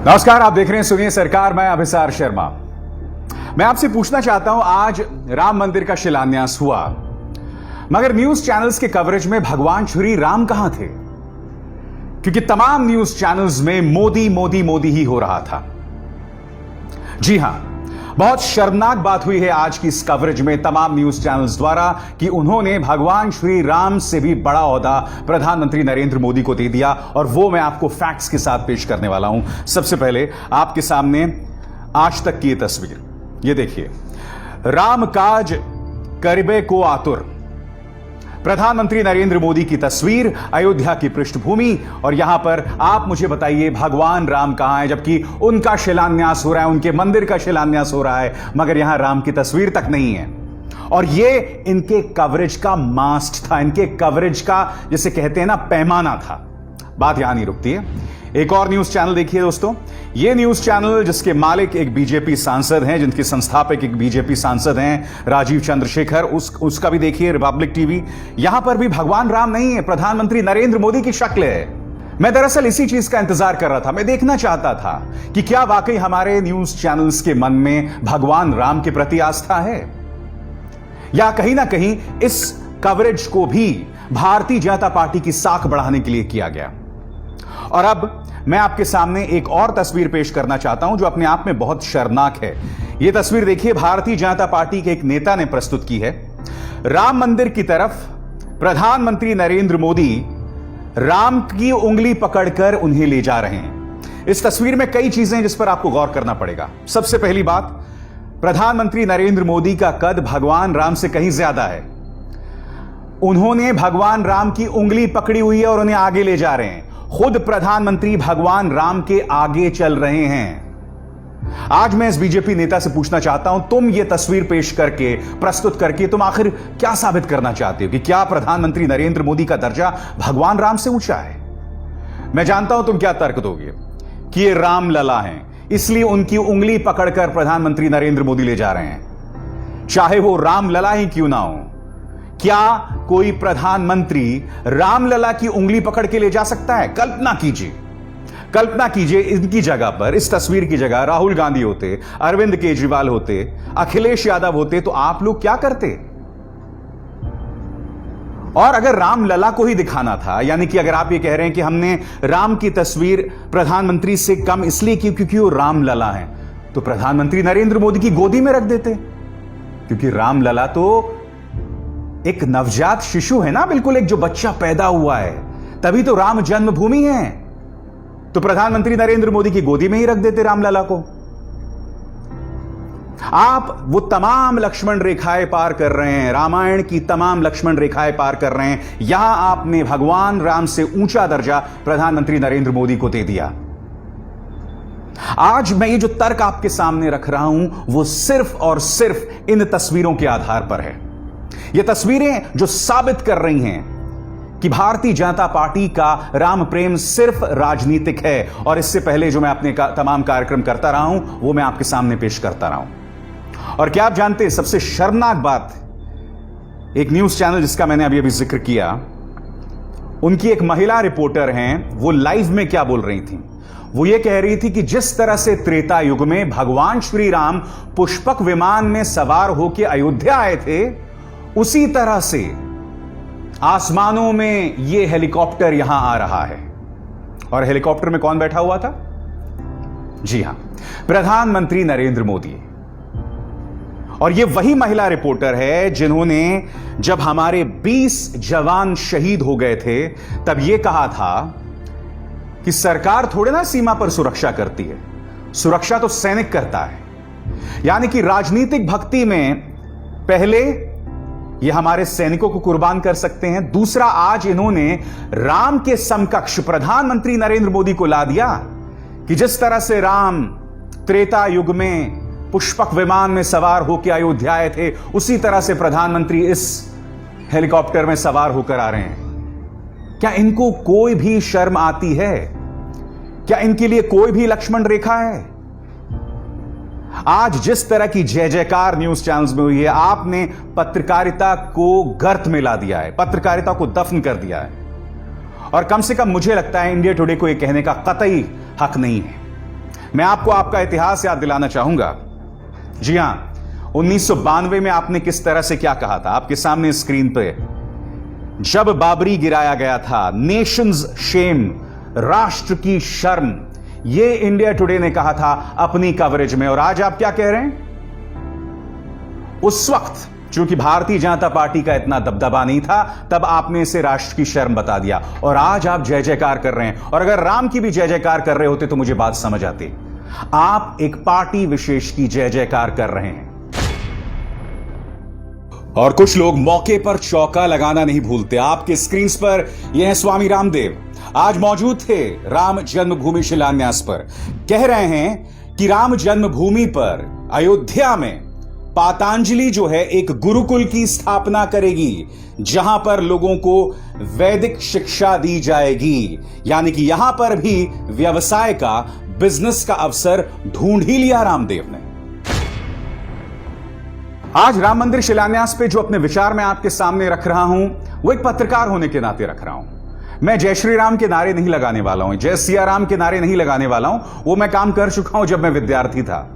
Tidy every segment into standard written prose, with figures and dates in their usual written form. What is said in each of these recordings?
नमस्कार, आप देख रहे हैं सुनिए सरकार। मैं अभिसार शर्मा। मैं आपसे पूछना चाहता हूं, आज राम मंदिर का शिलान्यास हुआ, मगर न्यूज चैनल्स के कवरेज में भगवान श्री राम कहां थे? क्योंकि तमाम न्यूज चैनल्स में मोदी मोदी मोदी ही हो रहा था। जी हां, बहुत शर्मनाक बात हुई है आज की इस कवरेज में तमाम न्यूज चैनल्स द्वारा कि उन्होंने भगवान श्री राम से भी बड़ा ओहदा प्रधानमंत्री नरेंद्र मोदी को दे दिया, और वो मैं आपको फैक्ट्स के साथ पेश करने वाला हूं। सबसे पहले आपके सामने आज तक की ये तस्वीर, ये देखिए। राम काज करिबे को आतुर, प्रधानमंत्री नरेंद्र मोदी की तस्वीर, अयोध्या की पृष्ठभूमि, और यहां पर आप मुझे बताइए भगवान राम कहां है? जबकि उनका शिलान्यास हो रहा है, उनके मंदिर का शिलान्यास हो रहा है, मगर यहां राम की तस्वीर तक नहीं है। और ये इनके कवरेज का मास्ट था, इनके कवरेज का जिसे कहते हैं ना पैमाना था। बात यहां नहीं रुकती है। एक और न्यूज चैनल देखिए दोस्तों। ये न्यूज चैनल जिसके मालिक एक बीजेपी सांसद हैं, जिनके संस्थापक एक बीजेपी सांसद हैं, राजीव चंद्रशेखर, उसका भी देखिए, रिपब्लिक टीवी। यहां पर भी भगवान राम नहीं है, प्रधानमंत्री नरेंद्र मोदी की शक्ल है। मैं दरअसल इसी चीज का इंतजार कर रहा था। मैं देखना चाहता था कि क्या वाकई हमारे न्यूज चैनल्स के मन में भगवान राम के प्रति आस्था है, या कहीं ना कहीं इस कवरेज को भी भारतीय जनता पार्टी की साख बढ़ाने के लिए किया गया। और अब मैं आपके सामने एक और तस्वीर पेश करना चाहता हूं जो अपने आप में बहुत शर्मनाक है। यह तस्वीर देखिए, भारतीय जनता पार्टी के एक नेता ने प्रस्तुत की है। राम मंदिर की तरफ प्रधानमंत्री नरेंद्र मोदी राम की उंगली पकड़कर उन्हें ले जा रहे हैं। इस तस्वीर में कई चीजें हैं जिस पर आपको गौर करना पड़ेगा। सबसे पहली बात, प्रधानमंत्री नरेंद्र मोदी का कद भगवान राम से कहीं ज्यादा है। उन्होंने भगवान राम की उंगली पकड़ी हुई है और उन्हें आगे ले जा रहे हैं। खुद प्रधानमंत्री भगवान राम के आगे चल रहे हैं। आज मैं इस बीजेपी नेता से पूछना चाहता हूं, तुम ये तस्वीर पेश करके, प्रस्तुत करके, तुम आखिर क्या साबित करना चाहते हो? कि क्या प्रधानमंत्री नरेंद्र मोदी का दर्जा भगवान राम से ऊंचा है? मैं जानता हूं तुम क्या तर्क दोगे कि ये राम लला हैं, इसलिए उनकी उंगली पकड़कर प्रधानमंत्री नरेंद्र मोदी ले जा रहे हैं, चाहे वो राम लला ही क्यों ना हो। क्या कोई प्रधानमंत्री रामलला की उंगली पकड़ के ले जा सकता है? कल्पना कीजिए इनकी जगह पर, इस तस्वीर की जगह राहुल गांधी होते, अरविंद केजरीवाल होते, अखिलेश यादव होते, तो आप लोग क्या करते? और अगर रामलला को ही दिखाना था, यानी कि अगर आप ये कह रहे हैं कि हमने राम की तस्वीर प्रधानमंत्री से कम इसलिए की क्योंकि वो रामलला है, तो प्रधानमंत्री नरेंद्र मोदी की गोदी में रख देते। क्योंकि रामलला तो एक नवजात शिशु है ना, बिल्कुल एक जो बच्चा पैदा हुआ है, तभी तो राम जन्मभूमि है। तो प्रधानमंत्री नरेंद्र मोदी की गोदी में ही रख देते रामलला को। आप वो तमाम लक्ष्मण रेखाएं पार कर रहे हैं, रामायण की तमाम लक्ष्मण रेखाएं पार कर रहे हैं। यहां आपने भगवान राम से ऊंचा दर्जा प्रधानमंत्री नरेंद्र मोदी को दे दिया। आज मैं ये जो तर्क आपके सामने रख रहा हूं, वो सिर्फ और सिर्फ इन तस्वीरों के आधार पर है। ये तस्वीरें जो साबित कर रही हैं कि भारतीय जनता पार्टी का राम प्रेम सिर्फ राजनीतिक है, और इससे पहले जो मैं अपने तमाम कार्यक्रम करता रहा हूं वो मैं आपके सामने पेश करता रहा हूं। और क्या आप जानते हैं सबसे शर्मनाक बात, एक न्यूज चैनल जिसका मैंने अभी जिक्र किया, उनकी एक महिला रिपोर्टर हैं, वो लाइव में क्या बोल रही थी? वो ये कह रही थी कि जिस तरह से त्रेता युग में भगवान श्री राम पुष्पक विमान में सवार होकर अयोध्या आए थे, उसी तरह से आसमानों में यह हेलीकॉप्टर यहां आ रहा है। और हेलीकॉप्टर में कौन बैठा हुआ था? जी हां, प्रधानमंत्री नरेंद्र मोदी। और यह वही महिला रिपोर्टर है जिन्होंने, जब हमारे 20 जवान शहीद हो गए थे, तब यह कहा था कि सरकार थोड़े ना सीमा पर सुरक्षा करती है, सुरक्षा तो सैनिक करता है। यानी कि राजनीतिक भक्ति में पहले ये हमारे सैनिकों को कुर्बान कर सकते हैं, दूसरा आज इन्होंने राम के समकक्ष प्रधानमंत्री नरेंद्र मोदी को ला दिया कि जिस तरह से राम त्रेता युग में पुष्पक विमान में सवार होकर अयोध्या आए थे, उसी तरह से प्रधानमंत्री इस हेलीकॉप्टर में सवार होकर आ रहे हैं। क्या इनको कोई भी शर्म आती है? क्या इनके लिए कोई भी लक्ष्मण रेखा है? आज जिस तरह की जय जयकार न्यूज चैनल्स में हुई है, आपने पत्रकारिता को गर्त में ला दिया है, पत्रकारिता को दफन कर दिया है। और कम से कम मुझे लगता है इंडिया टुडे को यह कहने का कतई हक नहीं है। मैं आपको आपका इतिहास याद दिलाना चाहूंगा। जी हां, 1992 में आपने किस तरह से क्या कहा था, आपके सामने स्क्रीन पे। जब बाबरी गिराया गया था, नेशंस शेम, राष्ट्र की शर्म, यह इंडिया टुडे ने कहा था अपनी कवरेज में। और आज आप क्या कह रहे हैं? उस वक्त चूंकि भारतीय जनता पार्टी का इतना दबदबा नहीं था, तब आपने इसे राष्ट्र की शर्म बता दिया, और आज आप जय जयकार कर रहे हैं। और अगर राम की भी जय जयकार कर रहे होते तो मुझे बात समझ आती। आप एक पार्टी विशेष की जय जयकार कर रहे हैं। और कुछ लोग मौके पर चौका लगाना नहीं भूलते। आपके स्क्रीन पर यह है स्वामी रामदेव, आज मौजूद थे राम जन्मभूमि शिलान्यास पर। कह रहे हैं कि राम जन्मभूमि पर अयोध्या में पातंजलि जो है एक गुरुकुल की स्थापना करेगी, जहां पर लोगों को वैदिक शिक्षा दी जाएगी। यानी कि यहां पर भी व्यवसाय का, बिजनेस का अवसर ढूंढ ही लिया रामदेव ने। आज राम मंदिर शिलान्यास पे जो अपने विचार मैं आपके सामने रख रहा हूं, वो एक पत्रकार होने के नाते रख रहा हूं। मैं जय श्री राम के नारे नहीं लगाने वाला हूं, जय सिया राम के नारे नहीं लगाने वाला हूं। वो मैं काम कर चुका हूं जब मैं विद्यार्थी था,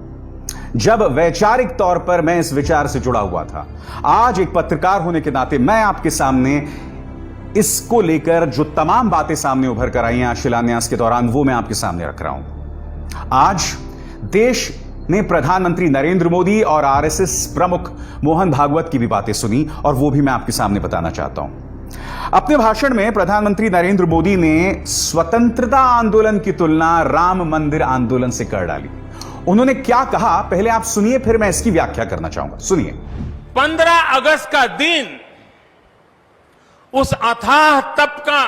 जब वैचारिक तौर पर मैं इस विचार से जुड़ा हुआ था। आज एक पत्रकार होने के नाते मैं आपके सामने इसको लेकर जो तमाम बातें सामने उभर कर आई हैं शिलान्यास के दौरान, वो मैं आपके सामने रख रहा हूं। आज देश ने प्रधानमंत्री नरेंद्र मोदी और आरएसएस प्रमुख मोहन भागवत की भी बातें सुनी, और वो भी मैं आपके सामने बताना चाहता हूं। अपने भाषण में प्रधानमंत्री नरेंद्र मोदी ने स्वतंत्रता आंदोलन की तुलना राम मंदिर आंदोलन से कर डाली। उन्होंने क्या कहा, पहले आप सुनिए, फिर मैं इसकी व्याख्या करना चाहूंगा। सुनिए। 15 अगस्त का दिन उस अथाह तप का,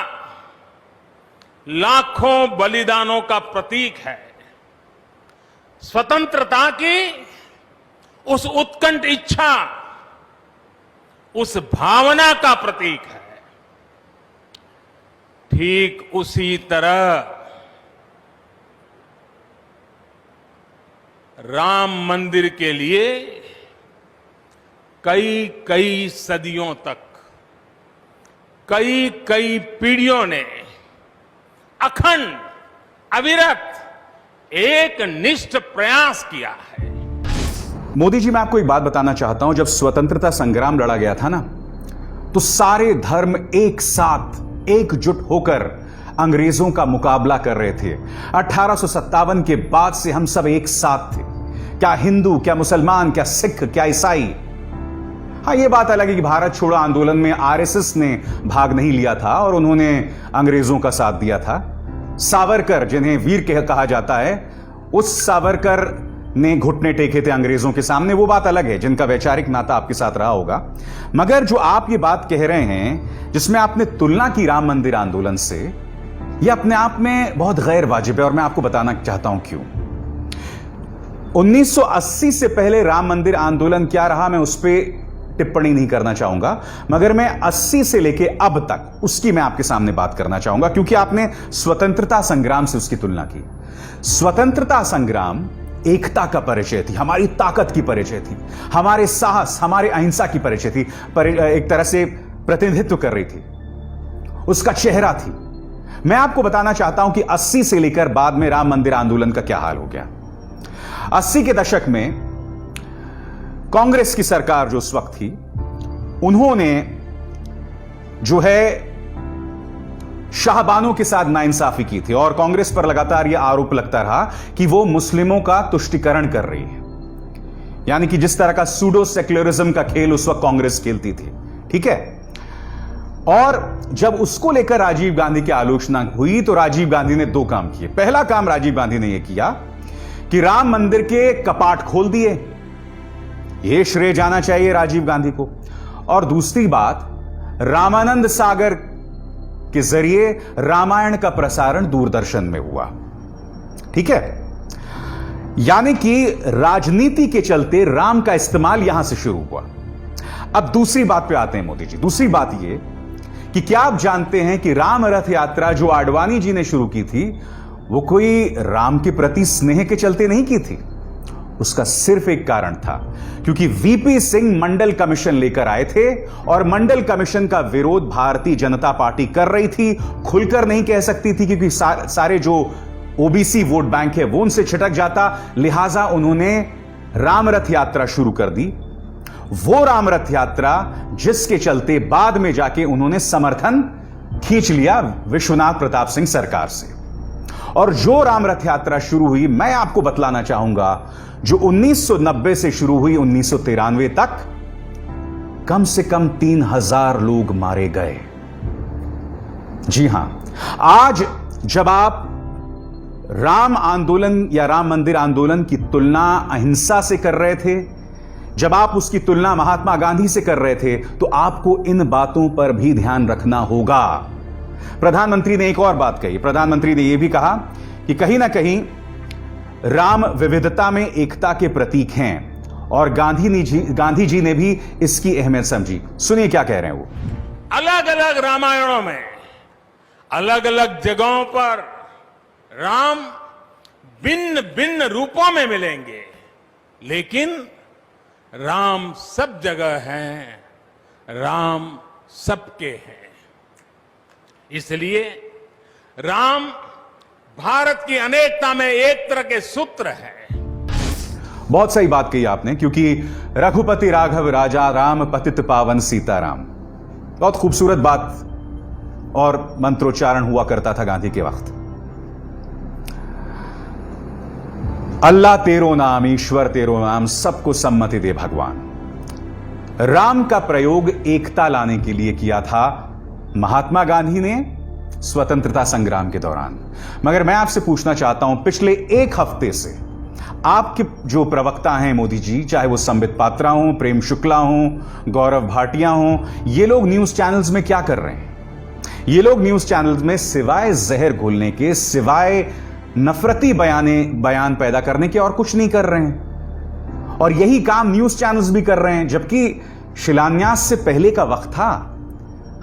लाखों बलिदानों का प्रतीक है। स्वतंत्रता की उस उत्कंठ इच्छा, उस भावना का प्रतीक है। ठीक उसी तरह राम मंदिर के लिए कई कई सदियों तक, कई कई पीढ़ियों ने अखंड, अविरत, एक निष्ठ प्रयास किया है। मोदी जी, मैं आपको एक बात बताना चाहता हूं। जब स्वतंत्रता संग्राम लड़ा गया था ना, तो सारे धर्म एक साथ एकजुट होकर अंग्रेजों का मुकाबला कर रहे थे। 1857 के बाद से हम सब एक साथ थे। क्या हिंदू, क्या मुसलमान, क्या सिख, क्या ईसाई। हां, यह बात अलग है कि भारत छोड़ो आंदोलन में आरएसएस ने भाग नहीं लिया था और उन्होंने अंग्रेजों का साथ दिया था। सावरकर, जिन्हें वीर कहा जाता है, उस सावरकर ने घुटने टेके थे अंग्रेजों के सामने। वो बात अलग है, जिनका वैचारिक नाता आपके साथ रहा होगा। मगर जो आप ये बात कह रहे हैं, जिसमें आपने तुलना की राम मंदिर आंदोलन से, यह अपने आप में बहुत गैर वाजिब है, और मैं आपको बताना चाहता हूं क्यों। 1980 से पहले राम मंदिर आंदोलन क्या रहा, मैं उस पर टिप्पणी नहीं करना चाहूंगा, मगर मैं 80 से लेके अब तक उसकी मैं आपके सामने बात करना चाहूंगा, क्योंकि आपने स्वतंत्रता संग्राम से उसकी तुलना की। स्वतंत्रता संग्राम एकता का परिचय थी, हमारी ताकत की परिचय थी, हमारे साहस, हमारे अहिंसा की परिचय थी, एक तरह से प्रतिनिधित्व कर रही थी, उसका चेहरा थी। मैं आपको बताना चाहता हूं कि 80 से लेकर बाद में राम मंदिर आंदोलन का क्या हाल हो गया। 80 के दशक में कांग्रेस की सरकार जो उस वक्त थी, उन्होंने जो है शाहबानों के साथ नाइंसाफी की थी, और कांग्रेस पर लगातार यह आरोप लगता रहा कि वो मुस्लिमों का तुष्टीकरण कर रही है। यानी कि जिस तरह का सूडो सेक्युलरिज्म का खेल उस वक्त कांग्रेस खेलती थी, ठीक है। और जब उसको लेकर राजीव गांधी की आलोचना हुई, तो राजीव गांधी ने दो काम किए। पहला काम राजीव गांधी ने यह किया कि राम मंदिर के कपाट खोल दिए, यह श्रेय जाना चाहिए राजीव गांधी को। और दूसरी बात, रामानंद सागर के जरिए रामायण का प्रसारण दूरदर्शन में हुआ, ठीक है। यानी कि राजनीति के चलते राम का इस्तेमाल यहां से शुरू हुआ। अब दूसरी बात पे आते हैं मोदी जी। दूसरी बात यह कि क्या आप जानते हैं कि राम रथ यात्रा जो आडवाणी जी ने शुरू की थी, वो कोई राम के प्रति स्नेह के चलते नहीं की थी। उसका सिर्फ एक कारण था, क्योंकि वीपी सिंह मंडल कमीशन लेकर आए थे, और मंडल कमीशन का विरोध भारतीय जनता पार्टी कर रही थी। खुलकर नहीं कह सकती थी, क्योंकि सारे जो ओबीसी वोट बैंक है वो उनसे छिटक जाता, लिहाजा उन्होंने राम रथ यात्रा शुरू कर दी। वो राम रथ यात्रा जिसके चलते बाद में जाके उन्होंने समर्थन खींच लिया विश्वनाथ प्रताप सिंह सरकार से। और जो राम रथ यात्रा शुरू हुई, मैं आपको बतलाना चाहूंगा, जो 1990 से शुरू हुई 1993 तक कम से कम 3000 लोग मारे गए। जी हां, आज जब आप राम आंदोलन या राम मंदिर आंदोलन की तुलना अहिंसा से कर रहे थे, जब आप उसकी तुलना महात्मा गांधी से कर रहे थे, तो आपको इन बातों पर भी ध्यान रखना होगा। प्रधानमंत्री ने एक और बात कही। प्रधानमंत्री ने यह भी कहा कि कहीं ना कहीं राम विविधता में एकता के प्रतीक हैं और गांधी जी ने भी इसकी अहमियत समझी। सुनिए क्या कह रहे हैं वो। अलग अलग रामायणों में अलग अलग जगहों पर राम भिन्न भिन्न रूपों में मिलेंगे, लेकिन राम सब जगह हैं, राम सबके हैं। इसलिए राम भारत की अनेकता में एक तरह के सूत्र है। बहुत सही बात कही आपने, क्योंकि रघुपति राघव राजा राम, पतित पावन सीताराम। बहुत खूबसूरत बात और मंत्रोच्चारण हुआ करता था गांधी के वक्त। अल्लाह तेरो नाम, ईश्वर तेरो नाम, सबको सम्मति दे भगवान। राम का प्रयोग एकता लाने के लिए किया था महात्मा गांधी ने स्वतंत्रता संग्राम के दौरान। मगर मैं आपसे पूछना चाहता हूं, पिछले एक हफ्ते से आपके जो प्रवक्ता हैं मोदी जी, चाहे वो संबित पात्रा हो, प्रेम शुक्ला हो, गौरव भाटिया हो, ये लोग न्यूज चैनल्स में क्या कर रहे हैं? ये लोग न्यूज चैनल्स में सिवाय जहर घोलने के, सिवाय नफरती बयान पैदा करने के और कुछ नहीं कर रहे हैं। और यही काम न्यूज चैनल्स भी कर रहे हैं, जबकि शिलान्यास से पहले का वक्त था।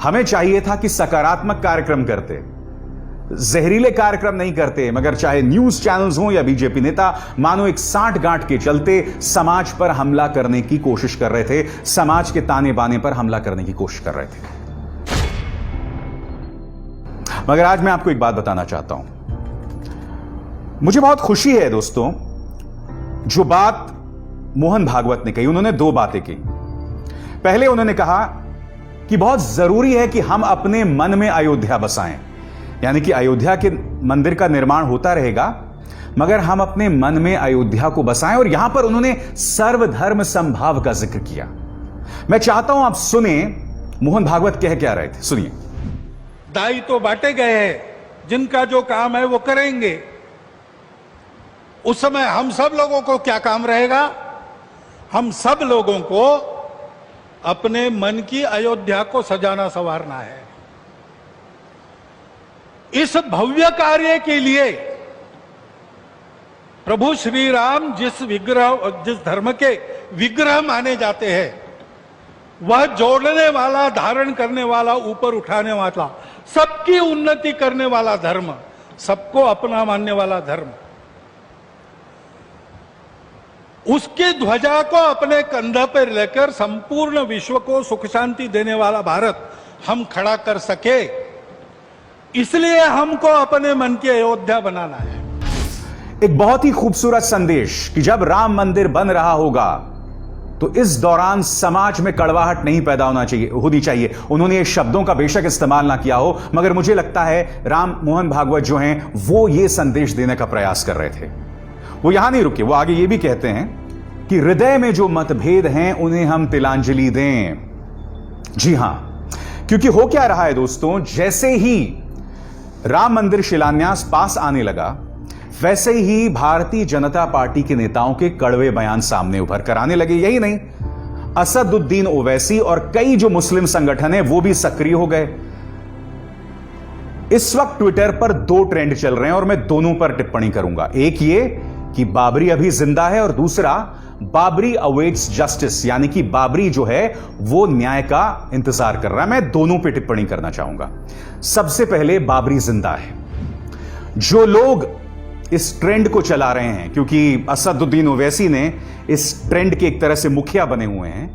हमें चाहिए था कि सकारात्मक कार्यक्रम करते, जहरीले कार्यक्रम नहीं करते। मगर चाहे न्यूज चैनल्स हो या बीजेपी नेता, मानो एक साठ गांठ के चलते समाज पर हमला करने की कोशिश कर रहे थे, समाज के ताने बाने पर हमला करने की कोशिश कर रहे थे। मगर आज मैं आपको एक बात बताना चाहता हूं। मुझे बहुत खुशी है दोस्तों, जो बात मोहन भागवत ने कही। उन्होंने दो बातें की। पहले उन्होंने कहा कि बहुत जरूरी है कि हम अपने मन में अयोध्या बसाएं, यानी कि अयोध्या के मंदिर का निर्माण होता रहेगा, मगर हम अपने मन में अयोध्या को बसाएं। और यहां पर उन्होंने सर्वधर्म समभाव का जिक्र किया। मैं चाहता हूं आप सुने मोहन भागवत कह क्या रहे थे। सुनिए। दायित्व तो बांटे गए हैं, जिनका जो काम है वो करेंगे। उस समय हम सब लोगों को क्या काम रहेगा? हम सब लोगों को अपने मन की अयोध्या को सजाना संवारना है। इस भव्य कार्य के लिए प्रभु श्री राम जिस धर्म के विग्रह माने जाते हैं, वह जोड़ने वाला, धारण करने वाला, ऊपर उठाने वाला, सबकी उन्नति करने वाला धर्म, सबको अपना मानने वाला धर्म, उसकी ध्वजा को अपने कंधे पर लेकर संपूर्ण विश्व को सुख शांति देने वाला भारत हम खड़ा कर सके, इसलिए हमको अपने मन की अयोध्या बनाना है। एक बहुत ही खूबसूरत संदेश कि जब राम मंदिर बन रहा होगा तो इस दौरान समाज में कड़वाहट नहीं पैदा होनी चाहिए। उन्होंने ये शब्दों का बेशक इस्तेमाल ना किया हो, मगर मुझे लगता है राम मोहन भागवत जो हैं वो ये संदेश देने का प्रयास कर रहे थे। वो यहां नहीं रुके, वो आगे ये भी कहते हैं कि हृदय में जो मतभेद हैं उन्हें हम तिलांजलि दें। जी हां, क्योंकि हो क्या रहा है दोस्तों, जैसे ही राम मंदिर शिलान्यास पास आने लगा, वैसे ही भारतीय जनता पार्टी के नेताओं के कड़वे बयान सामने उभर कर आने लगे। यही नहीं, असदुद्दीन ओवैसी और कई जो मुस्लिम संगठन हैं वो भी सक्रिय हो गए। इस वक्त ट्विटर पर दो ट्रेंड चल रहे हैं और मैं दोनों पर टिप्पणी करूंगा। एक ये कि बाबरी अभी जिंदा है और दूसरा बाबरी अवेट्स जस्टिस, यानी कि बाबरी जो है वो न्याय का इंतजार कर रहा है। मैं दोनों पे टिप्पणी करना चाहूंगा। सबसे पहले बाबरी जिंदा है। जो लोग इस ट्रेंड को चला रहे हैं, क्योंकि असदुद्दीन ओवैसी ने इस ट्रेंड के एक तरह से मुखिया बने हुए हैं,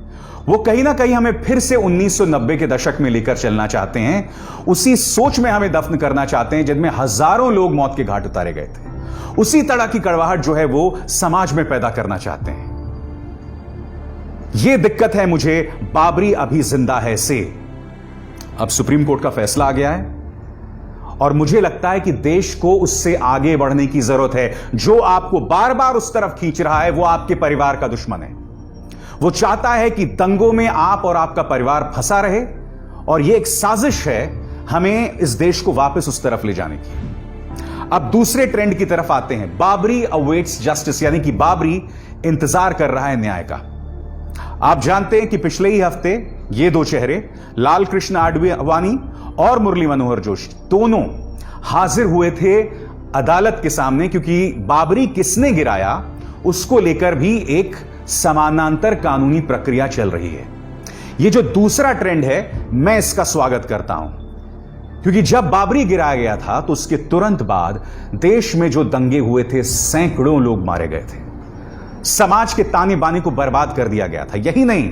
वो कहीं ना कहीं हमें फिर से 1990 के दशक में लेकर चलना चाहते हैं, उसी सोच में हमें दफन करना चाहते हैं जिनमें हजारों लोग मौत के घाट उतारे गए थे। उसी तरह की कड़वाहट जो है वो समाज में पैदा करना चाहते हैं। यह दिक्कत है मुझे बाबरी अभी जिंदा है से। अब सुप्रीम कोर्ट का फैसला आ गया है और मुझे लगता है कि देश को उससे आगे बढ़ने की जरूरत है। जो आपको बार बार उस तरफ खींच रहा है वो आपके परिवार का दुश्मन है। वो चाहता है कि दंगों में आप और आपका परिवार फंसा रहे और यह एक साजिश है हमें इस देश को वापस उस तरफ ले जाने की। अब दूसरे ट्रेंड की तरफ आते हैं। बाबरी अवेट्स जस्टिस, यानी कि बाबरी इंतजार कर रहा है न्याय का। आप जानते हैं कि पिछले ही हफ्ते ये दो चेहरे, लाल कृष्ण आडवाणी और मुरली मनोहर जोशी, दोनों हाजिर हुए थे अदालत के सामने, क्योंकि बाबरी किसने गिराया उसको लेकर भी एक समानांतर कानूनी प्रक्रिया चल रही है। यह जो दूसरा ट्रेंड है मैं इसका स्वागत करता हूं, क्योंकि जब बाबरी गिराया गया था तो उसके तुरंत बाद देश में जो दंगे हुए थे, सैकड़ों लोग मारे गए थे, समाज के ताने बाने को बर्बाद कर दिया गया था। यही नहीं,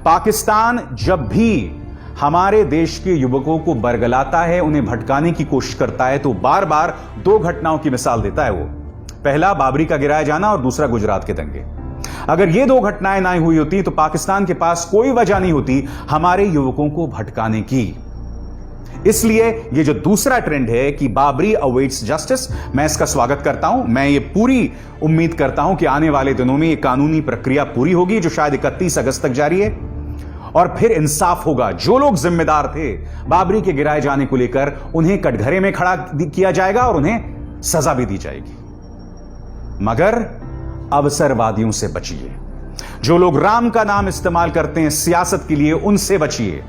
पाकिस्तान जब भी हमारे देश के युवकों को बरगलाता है, उन्हें भटकाने की कोशिश करता है, तो बार बार दो घटनाओं की मिसाल देता है वो। पहला बाबरी का गिराया जाना और दूसरा गुजरात के दंगे। अगर ये दो घटनाएं ना हुई होती तो पाकिस्तान के पास कोई वजह नहीं होती हमारे युवकों को भटकाने की। इसलिए ये जो दूसरा ट्रेंड है कि बाबरी अवेट्स जस्टिस, मैं इसका स्वागत करता हूं। मैं ये पूरी उम्मीद करता हूं कि आने वाले दिनों में ये कानूनी प्रक्रिया पूरी होगी, जो शायद 31 अगस्त तक जारी है, और फिर इंसाफ होगा। जो लोग जिम्मेदार थे बाबरी के गिराए जाने को लेकर, उन्हें कटघरे में खड़ा किया जाएगा और उन्हें सजा भी दी जाएगी। मगर अवसरवादियों से बचिए। जो लोग राम का नाम इस्तेमाल करते हैं सियासत के लिए, उनसे बचिए।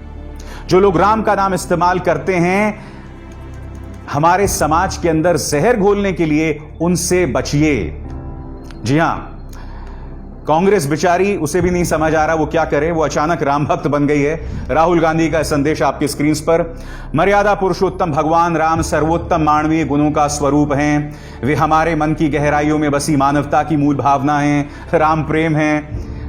जो लोग राम का नाम इस्तेमाल करते हैं हमारे समाज के अंदर जहर घोलने के लिए, उनसे बचिए। जी हां, कांग्रेस बेचारी, उसे भी नहीं समझ आ रहा वो क्या करे। वो अचानक राम भक्त बन गई है। राहुल गांधी का संदेश आपके स्क्रीन पर, मर्यादा पुरुषोत्तम भगवान राम सर्वोत्तम मानवीय गुणों का स्वरूप हैं। वे हमारे मन की गहराइयों में बसी मानवता की मूल भावना है। राम प्रेम है,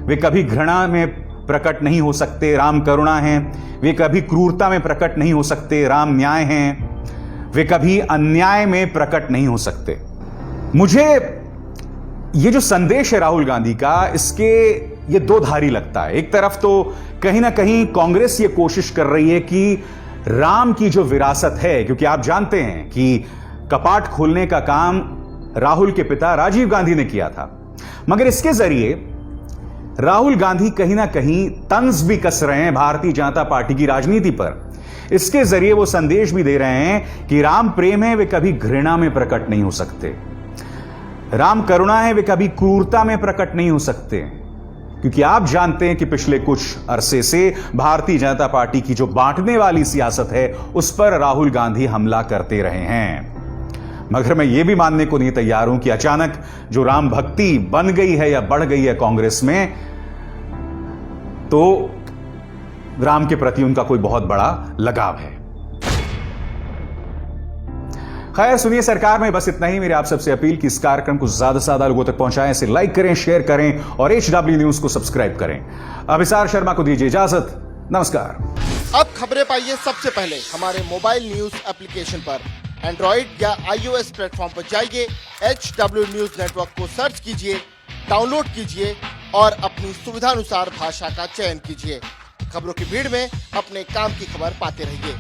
वे कभी घृणा में प्रकट नहीं हो सकते। राम करुणा है, वे कभी क्रूरता में प्रकट नहीं हो सकते। राम न्याय हैं, वे कभी अन्याय में प्रकट नहीं हो सकते। मुझे ये जो संदेश है राहुल गांधी का, इसके ये दो धारी लगता है। एक तरफ तो कहीं ना कहीं कांग्रेस ये कोशिश कर रही है कि राम की जो विरासत है, क्योंकि आप जानते हैं कि कपाट खोलने का काम राहुल के पिता राजीव गांधी ने किया था, मगर इसके जरिए राहुल गांधी कहीं ना कहीं तंज भी कस रहे हैं भारतीय जनता पार्टी की राजनीति पर। इसके जरिए वो संदेश भी दे रहे हैं कि राम प्रेम है, वे कभी घृणा में प्रकट नहीं हो सकते। राम करुणा है, वे कभी क्रूरता में प्रकट नहीं हो सकते। क्योंकि आप जानते हैं कि पिछले कुछ अरसे से भारतीय जनता पार्टी की जो बांटने वाली सियासत है, उस पर राहुल गांधी हमला करते रहे हैं। मगर मैं ये भी मानने को नहीं तैयार हूं कि अचानक जो राम भक्ति बन गई है या बढ़ गई है कांग्रेस में, तो राम के प्रति उनका कोई बहुत बड़ा लगाव है। खैर, सुनिए, सरकार में बस इतना ही। मेरी आप सबसे अपील कि इस कार्यक्रम को ज्यादा से ज्यादा लोगों तक पहुंचाएं, इसे लाइक करें, शेयर करें और HW न्यूज को सब्सक्राइब करें। अभिसार शर्मा को दीजिए इजाजत। नमस्कार। अब खबरें पाइए सबसे पहले हमारे मोबाइल न्यूज एप्लीकेशन पर। एंड्रॉइड या iOS प्लेटफॉर्म पर जाइए, HW न्यूज नेटवर्क को सर्च कीजिए, डाउनलोड कीजिए और अपनी सुविधानुसार भाषा का चयन कीजिए। खबरों की भीड़ में अपने काम की खबर पाते रहिए।